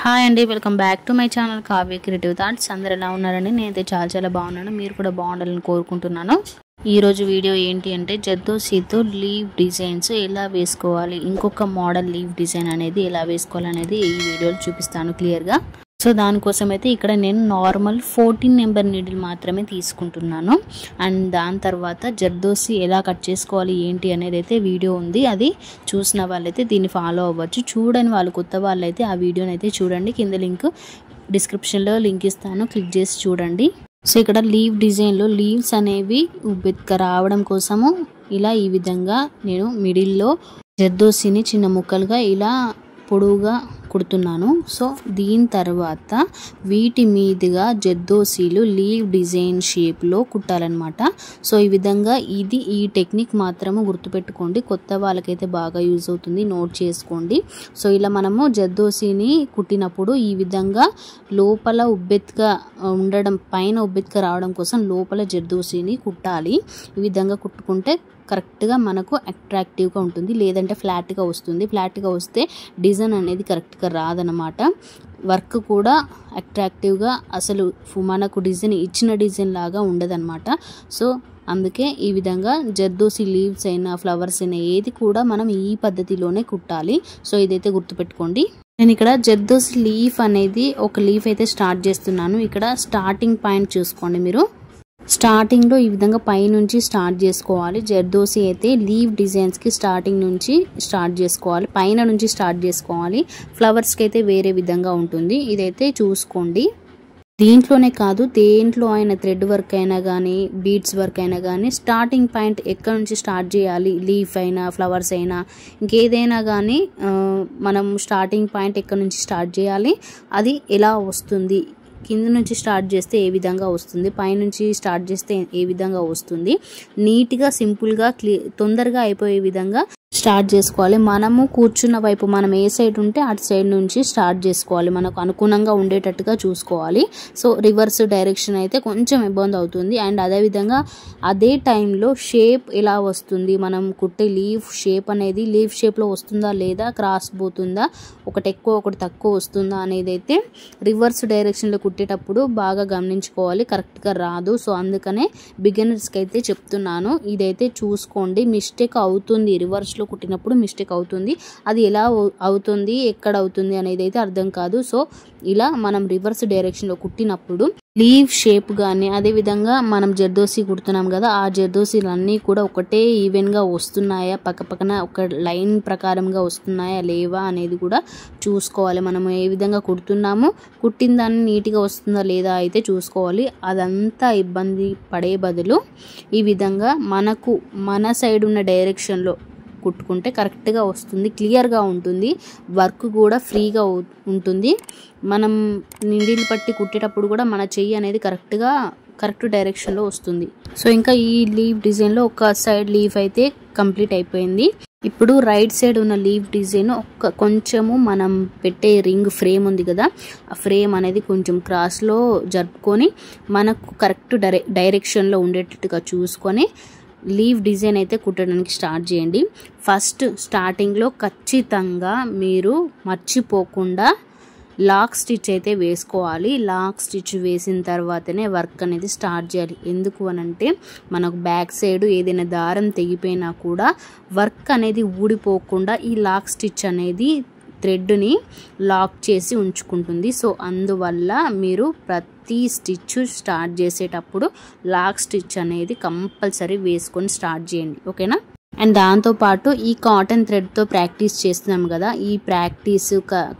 Hi అండి, welcome back to my channel Kavya creative thoughts. అందరు ఎలా ఉన్నారని నేనైతే చాలా బాగున్నాను. మీరు కూడా బాగుండాలని కోరుకుంటున్నాను. ఈరోజు వీడియో ఏంటి అంటే జర్దోసీతో లీవ్ డిజైన్స్ ఎలా వేసుకోవాలి, ఇంకొక మోడల్ లీవ్ డిజైన్ అనేది ఎలా వేసుకోవాలనేది ఈ వీడియోలో చూపిస్తాను క్లియర్గా. సో దానికోసం అయితే ఇక్కడ నేను నార్మల్ 14 నెంబర్ నీడిల్ మాత్రమే తీసుకుంటున్నాను. అండ్ దాని తర్వాత జర్దోసి ఎలా కట్ చేసుకోవాలి ఏంటి అనేది అయితే వీడియో ఉంది. అది చూసిన వాళ్ళైతే దీన్ని ఫాలో అవ్వచ్చు. చూడని వాళ్ళు, కొత్త వాళ్ళైతే ఆ వీడియోని అయితే చూడండి. కింద లింక్ డిస్క్రిప్షన్లో లింక్ ఇస్తాను, క్లిక్ చేసి చూడండి. సో ఇక్కడ లీవ్ డిజైన్లో లీవ్స్ అనేవి ఉబ్బెత్తుక రావడం కోసము ఇలా ఈ విధంగా నేను మిడిల్లో జర్దోసిని చిన్న ముక్కలుగా ఇలా పొడవుగా కుడుతున్నాను. సో దీని తర్వాత వీటి మీదుగా జర్దోసీలు లీవ్ డిజైన్ షేప్లో కుట్టాలన్నమాట. సో ఈ విధంగా ఈ టెక్నిక్ మాత్రము గుర్తుపెట్టుకోండి. కొత్త వాళ్ళకైతే బాగా యూజ్ అవుతుంది, నోట్ చేసుకోండి. సో ఇలా మనము జర్దోసీని కుట్టినప్పుడు ఈ విధంగా లోపల ఉబ్బెత్తుగా ఉండడం, పైన ఉబ్బెత్తుగా రావడం కోసం లోపల జర్దోసీని కుట్టాలి. ఈ విధంగా కుట్టుకుంటే కరెక్ట్గా మనకు అట్రాక్టివ్గా ఉంటుంది. లేదంటే ఫ్లాట్గా వస్తుంది. ఫ్లాట్గా వస్తే డిజైన్ అనేది కరెక్ట్గా రాదనమాట. వర్క్ కూడా అట్రాక్టివ్గా అసలు మనకు డిజైన్ ఇచ్చిన డిజైన్ లాగా ఉండదన్నమాట. సో అందుకే ఈ విధంగా జర్దోసి లీవ్స్ అయినా ఫ్లవర్స్ అయినా ఏది కూడా మనం ఈ పద్ధతిలోనే కుట్టాలి. సో ఇదైతే గుర్తుపెట్టుకోండి. నేను ఇక్కడ జర్దోసి లీఫ్ అనేది ఒక లీఫ్ అయితే స్టార్ట్ చేస్తున్నాను. ఇక్కడ స్టార్టింగ్ పాయింట్ చూసుకోండి. మీరు స్టార్టింగ్లో ఈ విధంగా పై నుంచి స్టార్ట్ చేసుకోవాలి. జర్దోసి అయితే లీవ్ డిజైన్స్కి స్టార్టింగ్ నుంచి స్టార్ట్ చేసుకోవాలి, పైన నుంచి స్టార్ట్ చేసుకోవాలి. ఫ్లవర్స్కి అయితే వేరే విధంగా ఉంటుంది. ఇదైతే చూసుకోండి. దీంట్లోనే కాదు, దేంట్లో అయినా థ్రెడ్ వర్క్ అయినా కానీ బీడ్స్ వర్క్ అయినా కానీ స్టార్టింగ్ పాయింట్ ఎక్కడ నుంచి స్టార్ట్ చేయాలి. లీఫ్ అయినా ఫ్లవర్స్ అయినా ఇంకేదైనా కానీ మనం స్టార్టింగ్ పాయింట్ ఎక్కడ నుంచి స్టార్ట్ చేయాలి, అది ఎలా వస్తుంది, కింద నుంచి స్టార్ట్ చేస్తే ఏ విధంగా వస్తుంది, పైనుంచి స్టార్ట్ చేస్తే ఏ విధంగా వస్తుంది, నీట్గా సింపుల్గా తొందరగా అయిపోయే విధంగా స్టార్ట్ చేసుకోవాలి. మనము కూర్చున్న వైపు మనం ఏ సైడ్ ఉంటే అటు సైడ్ నుంచి స్టార్ట్ చేసుకోవాలి. మనకు అనుగుణంగా ఉండేటట్టుగా చూసుకోవాలి. సో రివర్స్ డైరెక్షన్ అయితే కొంచెం ఇబ్బంది అవుతుంది. అండ్ అదేవిధంగా అదే టైంలో షేప్ ఎలా వస్తుంది, మనం కుట్టే లీఫ్ షేప్ అనేది లీఫ్ షేప్లో వస్తుందా లేదా, క్రాస్ పోతుందా, ఒకటి ఎక్కువ ఒకటి తక్కువ వస్తుందా అనేది అయితే రివర్స్ డైరెక్షన్లో కుట్టేటప్పుడు బాగా గమనించుకోవాలి. కరెక్ట్గా రాదు. సో అందుకనే బిగినర్స్కి అయితే చెప్తున్నాను. ఇదైతే చూసుకోండి. మిస్టేక్ అవుతుంది, రివర్స్లో కుట్టినప్పుడు మిస్టేక్ అవుతుంది. అది ఎలా అవుతుంది, ఎక్కడ అవుతుంది అనేది అయితే అర్థం కాదు. సో ఇలా మనం రివర్స్ డైరెక్షన్లో కుట్టినప్పుడు లీవ్ షేప్ కానీ, అదేవిధంగా మనం జర్దోసి కుడుతున్నాం కదా, ఆ జర్దోసీలు అన్నీ కూడా ఒకటే ఈవెన్గా వస్తున్నాయా, పక్కన ఒక లైన్ ప్రకారంగా వస్తున్నాయా లేవా అనేది కూడా చూసుకోవాలి. మనం ఏ విధంగా కుడుతున్నామో కుట్టిన దాన్ని నీట్గా వస్తుందా లేదా అయితే చూసుకోవాలి. అదంతా ఇబ్బంది పడే బదులు ఈ విధంగా మనకు మన సైడ్ ఉన్న డైరెక్షన్లో కుట్టుకుంటే కరెక్ట్గా వస్తుంది, క్లియర్గా ఉంటుంది, వర్క్ కూడా ఫ్రీగా ఉంటుంది. మనం నీడిల్ పట్టి కుట్టేటప్పుడు కూడా మన చెయ్యి అనేది కరెక్ట్ డైరెక్షన్లో వస్తుంది. సో ఇంకా ఈ లీవ్ డిజైన్లో ఒక సైడ్ లీఫ్ అయితే కంప్లీట్ అయిపోయింది. ఇప్పుడు రైట్ సైడ్ ఉన్న లీవ్ డిజైన్ కొంచెము మనం పెట్టే రింగ్ ఫ్రేమ్ ఉంది కదా, ఆ ఫ్రేమ్ అనేది కొంచెం క్రాస్లో జరుపుకొని మనకు కరెక్ట్ డైరెక్షన్లో ఉండేటట్టుగా చూసుకొని లీవ్ డిజైన్ అయితే కుట్టడానికి స్టార్ట్ చేయండి. ఫస్ట్ స్టార్టింగ్లో ఖచ్చితంగా మీరు మర్చిపోకుండా లాక్ స్టిచ్ అయితే వేసుకోవాలి. లాక్ స్టిచ్ వేసిన తర్వాతనే వర్క్ అనేది స్టార్ట్ చేయాలి. ఎందుకు అనంటే మనకు బ్యాక్ సైడ్ ఏదైనా దారం తెగిపోయినా కూడా వర్క్ అనేది ఊడిపోకుండా ఈ లాక్ స్టిచ్ అనేది థ్రెడ్ని లాక్ చేసి ఉంచుకుంటుంది. సో అందువల్ల మీరు ప్రతి స్టిచ్ స్టార్ట్ చేసేటప్పుడు లాక్ స్టిచ్ అనేది కంపల్సరీ వేసుకొని స్టార్ట్ చేయండి, ఓకేనా. అండ్ దాంతోపాటు ఈ కాటన్ థ్రెడ్తో ప్రాక్టీస్ చేస్తున్నాం కదా, ఈ ప్రాక్టీస్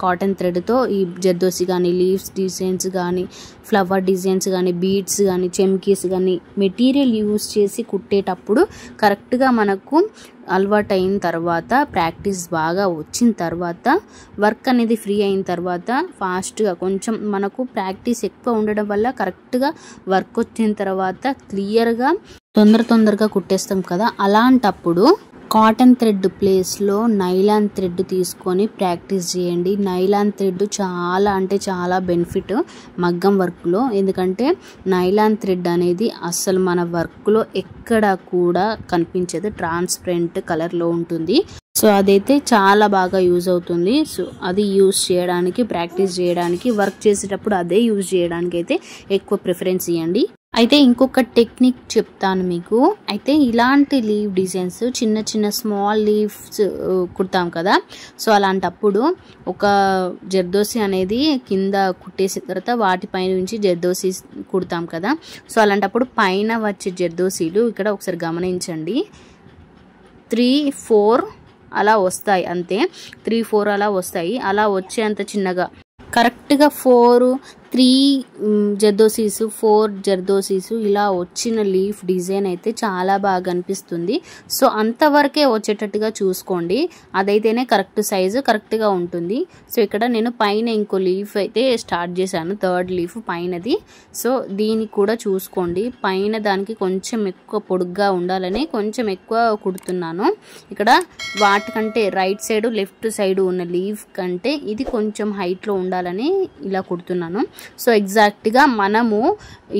కాటన్ థ్రెడ్తో ఈ జర్దోసి కానీ లీవ్స్ డిజైన్స్ కానీ ఫ్లవర్ డిజైన్స్ కానీ బీడ్స్ కానీ చెమ్కీస్ కానీ మెటీరియల్ యూస్ చేసి కుట్టేటప్పుడు కరెక్ట్గా మనకు అలవాటు అయిన తర్వాత, ప్రాక్టీస్ బాగా వచ్చిన తర్వాత, వర్క్ అనేది ఫ్రీ అయిన తర్వాత ఫాస్ట్గా కొంచెం మనకు ప్రాక్టీస్ ఎక్కువ ఉండడం వల్ల కరెక్ట్గా వర్క్ వచ్చిన తర్వాత క్లియర్గా తొందరగా కుట్టేస్తాం కదా. అలాంటప్పుడు కాటన్ థ్రెడ్ ప్లేస్లో నైలాన్ థ్రెడ్ తీసుకొని ప్రాక్టీస్ చేయండి. నైలాన్ థ్రెడ్ చాలా అంటే చాలా బెనిఫిట్ మగ్గం వర్క్లో. ఎందుకంటే నైలాన్ థ్రెడ్ అనేది అస్సలు మన వర్క్లో ఎక్కడ కూడా కనిపించదు, ట్రాన్స్పరెంట్ కలర్లో ఉంటుంది. సో అదైతే చాలా బాగా యూజ్ అవుతుంది. సో అది యూజ్ చేయడానికి, ప్రాక్టీస్ చేయడానికి, వర్క్ చేసేటప్పుడు అదే యూజ్ చేయడానికి అయితే ఎక్కువ ప్రిఫరెన్స్ ఇవ్వండి. అయితే ఇంకొక టెక్నిక్ చెప్తాను మీకు. అయితే ఇలాంటి లీవ్ డిజైన్స్ చిన్న చిన్న స్మాల్ లీవ్స్ కుడతాం కదా, సో అలాంటప్పుడు ఒక జర్దోసి అనేది కింద కుట్టేసిన తర్వాత వాటిపై నుంచి జర్దోసి కుడతాం కదా, సో అలాంటప్పుడు పైన వచ్చే జర్దోసీలు ఇక్కడ ఒకసారి గమనించండి, 3-4 అలా వస్తాయి, అంతే 3-4 అలా వస్తాయి. అలా వచ్చేంత చిన్నగా కరెక్ట్గా 4-3 జర్దోసీస్ 4 జర్దోసీస్ ఇలా వచ్చిన లీఫ్ డిజైన్ అయితే చాలా బాగా అనిపిస్తుంది. సో అంతవరకే వచ్చేటట్టుగా చూసుకోండి, అదైతేనే కరెక్ట్ సైజు కరెక్ట్గా ఉంటుంది. సో ఇక్కడ నేను పైన ఇంకో లీఫ్ అయితే స్టార్ట్ చేశాను, 3rd లీఫ్ పైనది. సో దీనికి కూడా చూసుకోండి, పైన దానికి కొంచెం ఎక్కువ పొడుగ్గా ఉండాలని కొంచెం ఎక్కువ కుడుతున్నాను. ఇక్కడ వాటికంటే రైట్ సైడ్ లెఫ్ట్ సైడ్ ఉన్న లీఫ్ కంటే ఇది కొంచెం హైట్లో ఉండాలని ఇలా కుడుతున్నాను. సో ఎగ్జాక్ట్గా మనము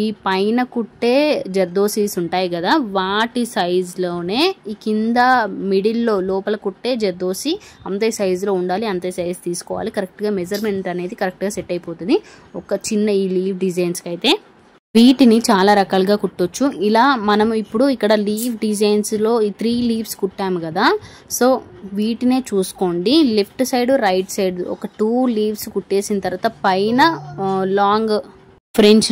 ఈ పైన కుట్టే జర్దోసీస్ ఉంటాయి కదా, వాటి సైజులోనే ఈ కింద మిడిల్లో లోపల కుట్టే జర్దోసి అంతే సైజులో ఉండాలి, అంతే సైజు తీసుకోవాలి. కరెక్ట్గా మెజర్మెంట్ అనేది కరెక్ట్గా సెట్ అయిపోతుంది ఒక చిన్న ఈ లీవ్ డిజైన్స్కి అయితే. వీటిని చాలా రకాలుగా కుట్టొచ్చు. ఇలా మనం ఇప్పుడు ఇక్కడ లీవ్ డిజైన్స్లో ఈ 3 లీవ్స్ కుట్టాము కదా, సో వీటినే చూసుకోండి. లెఫ్ట్ సైడ్ రైట్ సైడ్ ఒక 2 లీవ్స్ కుట్టేసిన తర్వాత పైన long French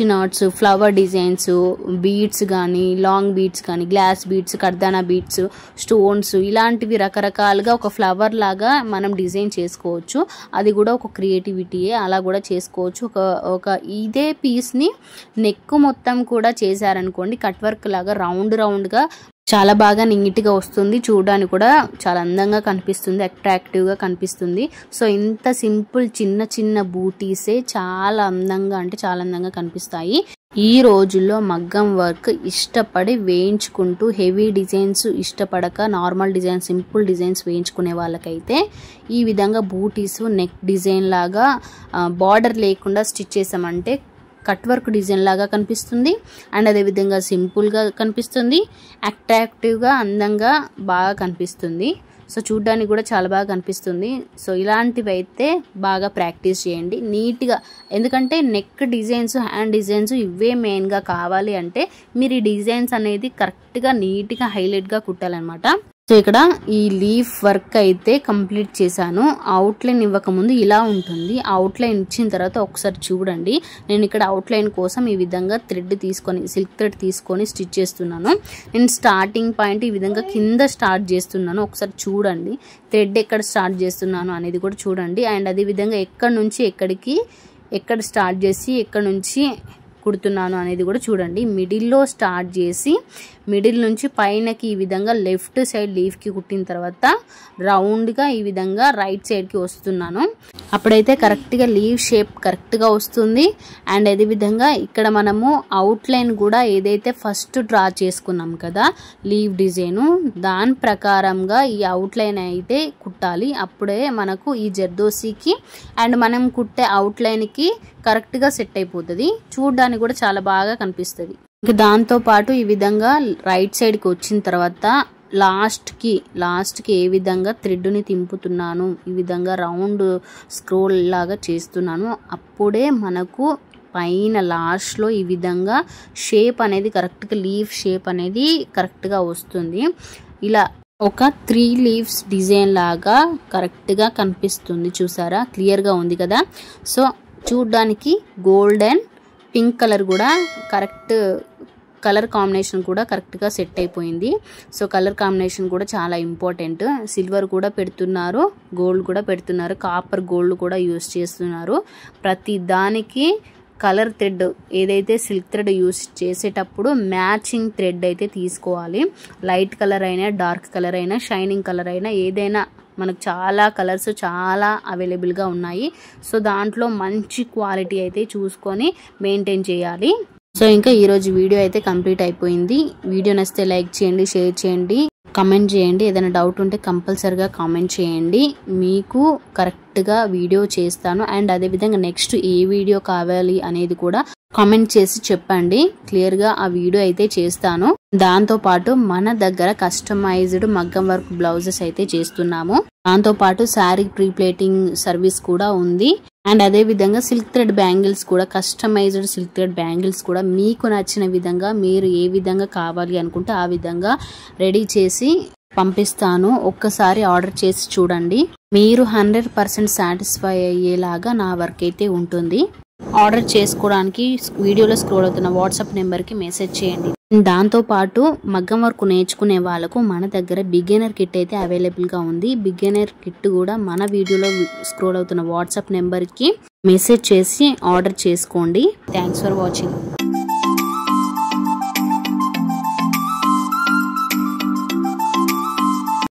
nuts, flower designs, beads కానీ, లాంగ్ బీడ్స్ కానీ, గ్లాస్ బీడ్స్, కర్దానా బీడ్స్, స్టోన్స్, ఇలాంటివి రకరకాలుగా ఒక ఫ్లవర్ లాగా మనం డిజైన్ చేసుకోవచ్చు. అది కూడా ఒక క్రియేటివిటీయే, అలా కూడా చేసుకోవచ్చు. ఒక ఇదే పీస్ని నెక్ మొత్తం కూడా చేశారనుకోండి, కట్ వర్క్ లాగా రౌండ్గా చాలా బాగా నీట్గా వస్తుంది, చూడడానికి కూడా చాలా అందంగా కనిపిస్తుంది, అట్రాక్టివ్గా కనిపిస్తుంది. సో ఇంత సింపుల్ చిన్న చిన్న బూటీసే చాలా అందంగా కనిపిస్తాయి. ఈ రోజుల్లో మగ్గం వర్క్ ఇష్టపడి వేయించుకుంటూ హెవీ డిజైన్స్ ఇష్టపడక నార్మల్ డిజైన్, సింపుల్ డిజైన్స్ వేయించుకునే వాళ్ళకైతే ఈ విధంగా బూటీస్ నెక్ డిజైన్ లాగా బార్డర్ లేకుండా స్టిచ్ చేసామంటే కట్ వర్క్ డిజైన్ లాగా కనిపిస్తుంది. అండ్ అదేవిధంగా సింపుల్గా కనిపిస్తుంది, అట్రాక్టివ్గా అందంగా బాగా కనిపిస్తుంది. సో చూడ్డానికి కూడా చాలా బాగా కనిపిస్తుంది. సో ఇలాంటివి అయితే బాగా ప్రాక్టీస్ చేయండి నీట్గా, ఎందుకంటే నెక్ డిజైన్స్, హ్యాండ్ డిజైన్స్ ఇవే మెయిన్గా కావాలి అంటే మీరు ఈ డిజైన్స్ అనేది కరెక్ట్గా నీట్గా హైలైట్గా కుట్టాలన్నమాట. సో ఇక్కడ ఈ లీఫ్ వర్క్ అయితే కంప్లీట్ చేశాను. అవుట్లైన్ ఇవ్వకముందు ఇలా ఉంటుంది, అవుట్లైన్ ఇచ్చిన తర్వాత ఒకసారి చూడండి. నేను ఇక్కడ అవుట్లైన్ కోసం ఈ విధంగా సిల్క్ థ్రెడ్ తీసుకొని స్టిచ్ చేస్తున్నాను. నేను స్టార్టింగ్ పాయింట్ ఈ విధంగా కింద స్టార్ట్ చేస్తున్నాను, ఒకసారి చూడండి. థ్రెడ్ ఎక్కడ స్టార్ట్ చేస్తున్నాను అనేది కూడా చూడండి. అండ్ అదేవిధంగా ఎక్కడి నుంచి ఎక్కడ స్టార్ట్ చేసి ఎక్కడి నుంచి కుడుతున్నాను అనేది కూడా చూడండి. మిడిల్లో స్టార్ట్ చేసి మిడిల్ నుంచి పైనకి ఈ విధంగా లెఫ్ట్ సైడ్ లీఫ్కి కుట్టిన తర్వాత రౌండ్గా ఈ విధంగా రైట్ సైడ్కి వస్తున్నాను. అప్పుడైతే కరెక్ట్గా లీవ్ షేప్ కరెక్ట్గా వస్తుంది. అండ్ అదేవిధంగా ఇక్కడ మనము అవుట్లైన్ కూడా ఏదైతే ఫస్ట్ డ్రా చేసుకున్నాం కదా లీవ్ డిజైను, దాని ప్రకారంగా ఈ అవుట్లైన్ అయితే కుట్టాలి. అప్పుడే మనకు ఈ జర్దోసీకి అండ్ మనం కుట్టే అవుట్లైన్కి కరెక్ట్గా సెట్ అయిపోతుంది, చూడడానికి కూడా చాలా బాగా కనిపిస్తుంది. ఇంకా దాంతోపాటు ఈ విధంగా రైట్ సైడ్కి వచ్చిన తర్వాత లాస్ట్కి ఏ విధంగా థ్రెడ్ని తింపుతున్నాను, ఈ విధంగా రౌండ్ స్క్రోల్ లాగా చేస్తున్నాను. అప్పుడే మనకు పైన లాస్ట్లో ఈ విధంగా షేప్ అనేది కరెక్ట్గా లీఫ్ షేప్ అనేది కరెక్ట్గా వస్తుంది. ఇలా ఒక 3 లీవ్స్ డిజైన్ లాగా కరెక్ట్గా కనిపిస్తుంది, చూసారా, క్లియర్గా ఉంది కదా. సో చూడ్డానికి గోల్డ్ అండ్ పింక్ కలర్ కూడా కలర్ కాంబినేషన్ కూడా కరెక్ట్గా సెట్ అయిపోయింది. సో కలర్ కాంబినేషన్ కూడా చాలా ఇంపార్టెంట్. సిల్వర్ కూడా పెడుతున్నారు, గోల్డ్ కూడా పెడుతున్నారు, కాపర్ గోల్డ్ కూడా యూస్ చేస్తున్నారు. ప్రతి దానికి కలర్ థ్రెడ్ ఏదైతే సిల్క్ థ్రెడ్ యూస్ చేసేటప్పుడు మ్యాచింగ్ థ్రెడ్ అయితే తీసుకోవాలి. లైట్ కలర్ అయినా, డార్క్ కలర్ అయినా, షైనింగ్ కలర్ అయినా, ఏదైనా మనకు చాలా కలర్స్ చాలా అవైలబుల్గా ఉన్నాయి. సో దాంట్లో మంచి క్వాలిటీ అయితే చూసుకొని మెయింటైన్ చేయాలి. సో ఇంకా ఈరోజు వీడియో అయితే కంప్లీట్ అయిపోయింది. వీడియో నచ్చితే లైక్ చేయండి, షేర్ చేయండి, కమెంట్ చేయండి. ఏదైనా డౌట్ ఉంటే కంపల్సరిగా కామెంట్ చేయండి, మీకు కరెక్ట్గా వీడియో చేస్తాను. అండ్ అదేవిధంగా నెక్స్ట్ ఏ వీడియో కావాలి అనేది కూడా కామెంట్ చేసి చెప్పండి. క్లియర్గా ఆ వీడియో అయితే చేస్తాను. దాంతో పాటు మన దగ్గర కస్టమైజ్డ్ మగ్గం వర్క్ బ్లౌజెస్ అయితే చేస్తున్నాము. దాంతో పాటు శారీ ప్రీప్లేటింగ్ సర్వీస్ కూడా ఉంది. అండ్ అదే విధంగా సిల్క్ థ్రెడ్ బ్యాంగిల్స్ కూడా, కస్టమైజ్డ్ సిల్క్ థ్రెడ్ బ్యాంగిల్స్ కూడా మీకు నచ్చిన విధంగా మీరు ఏ విధంగా కావాలి అనుకుంటే ఆ విధంగా రెడీ చేసి పంపిస్తాను. ఒక్కసారి ఆర్డర్ చేసి చూడండి. మీరు 100% సాటిస్ఫై అయ్యేలాగా నా వర్క్ అయితే ఉంటుంది. ఆర్డర్ చేసుకోవడానికి వీడియోలో స్క్రోల్ అవుతున్న వాట్సాప్ నెంబర్కి మెసేజ్ చేయండి. దాంతో పాటు మగ్గం వర్క్ నేర్చుకునే వాళ్ళకు మన దగ్గర బిగినర్ కిట్ అయితే అవైలబుల్గా ఉంది. బిగినర్ కిట్ కూడా మన వీడియోలో స్క్రోల్ అవుతున్న వాట్సాప్ నెంబర్కి మెసేజ్ చేసి ఆర్డర్ చేసుకోండి. Thanks for watching.